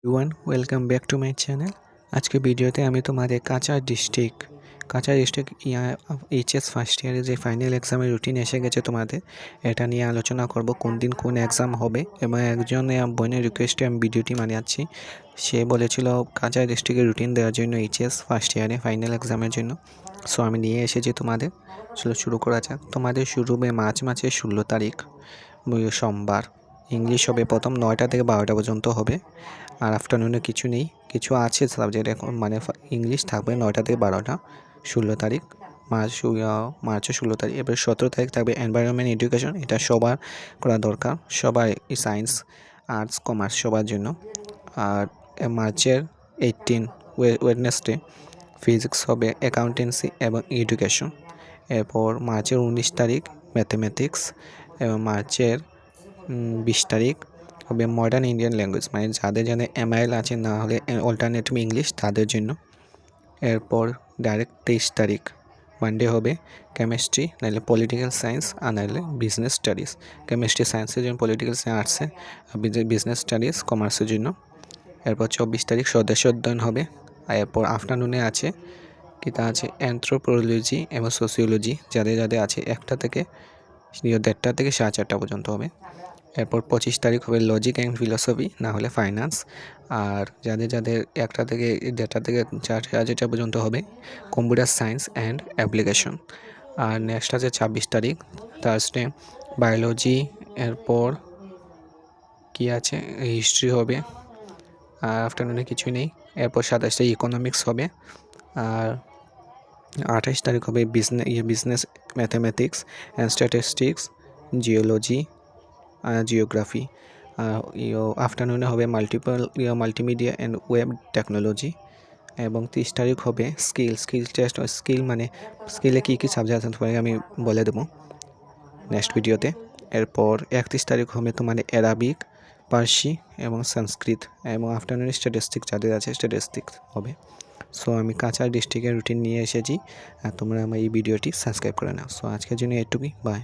Everyone welcome back to my channel. আজকে ভিডিওতে আমি তোমাদের কাছাড় ডিস্ট্রিক্ট এইচএস ফার্স্ট ইয়ারে যে ফাইনাল এক্সামের রুটিন এসে গেছে তোমাদের, এটা নিয়ে আলোচনা করব কোন দিন কোন এক্সাম হবে। এবং একজন বোনের রিকোয়েস্টে আমি ভিডিওটি বানাচ্ছি। সে বলেছিল কাছাড় ডিস্ট্রিক্টের রুটিন দেওয়ার জন্য এইচএস ফার্স্ট ইয়ারে ফাইনাল এক্সামের জন্য। সো আমি নিয়ে এসেছি তোমাদের। চলো শুরু করা যাক। তোমাদের শুরু হবে মার্চ মাসের 16 তারিখ সোমবার। ইংলিশ হবে প্রথম 9টা থেকে 12টা পর্যন্ত হবে। আর আফটারনুনে কিছু নেই, কিছু আছে সাবজেক্ট এখন, মানে ইংলিশ থাকবে 9টা থেকে 12টা 16 তারিখ মার্চের 16 তারিখ। এবার 17 তারিখ থাকবে এনভায়রনমেন্ট এডুকেশন। এটা সবার করা দরকার, সবাই সায়েন্স আর্টস কমার্স সবার জন্য। আর মার্চের 18 ওয়েডনেসডে ফিজিক্স হবে, অ্যাকাউন্টেন্সি এবং এডুকেশন। এরপর মার্চের 19 তারিখ ম্যাথমেটিক্স। এবং মার্চের 20 তারিখ হবে মডার্ন ইন্ডিয়ান ল্যাঙ্গুয়েজ, মানে যাদের এমআইএল আছে, না হলে অল্টারনেটিভ ইংলিশ তাদের জন্য। এরপর ডাইরেক্ট 23 তারিখ মানডে হবে কেমিস্ট্রি, নাহলে পলিটিক্যাল সায়েন্স, আর নাহলে বিজনেস স্টাডিজ। কেমিস্ট্রি সায়েন্সের জন্য, পলিটিক্যাল সায়েন্স আর্টসে, আর বিজনেস স্টাডিজ কমার্সের জন্য। এরপর 24 তারিখ সদস্য অধ্যয়ন হবে। আর এরপর আফটারনুনে আছে অ্যানথ্রোপোলজি এবং সোসিওলজি, যাদের আছে 1টা থেকে 1:30 থেকে 4:30 পর্যন্ত হবে। এরপর 25 তারিখ হবে লজিক অ্যান্ড ফিলোসফি, না হলে ফাইন্যান্স। আর যাদের 1টা থেকে 1:30 থেকে 4:30 পর্যন্ত হবে কম্পিউটার সায়েন্স অ্যান্ড অ্যাপ্লিকেশন। আর নেক্সট আছে 26 তারিখ থার্সডে বায়োলজি। এরপর কি আছে, হিস্ট্রি হবে। আর আফটারনুনে কিছুই নেই। এরপর 27 তারিখ ইকোনমিক্স হবে। আর 28 তারিখ হবে business mathematics and statistics, geology, geography. আফটারনুনে হবে মাল্টিমিডিয়া অ্যান্ড ওয়েব টেকনোলজি। এবং 30 তারিখ হবে স্কিল টেস্ট। মানে স্কিলে কী কী সাবজেক্ট আছে তোমাকে আমি বলে দেবো নেক্সট ভিডিওতে। এরপর 31 তারিখ হবে তোমাদের অ্যারাবিক, পার্সি এবং সংস্কৃত। এবং আফটারনুনে স্ট্যাটিস্টিক্স, যাদের আছে স্ট্যাটিস্টিক্স হবে। সো আমি কাছাড় ডিস্ট্রিক্টের রুটিন নিয়ে এসেছি, আর তোমরা আমার এই ভিডিওটি সাবস্ক্রাইব করে নাও। সো আজকের জন্য এটুকুই, বাই।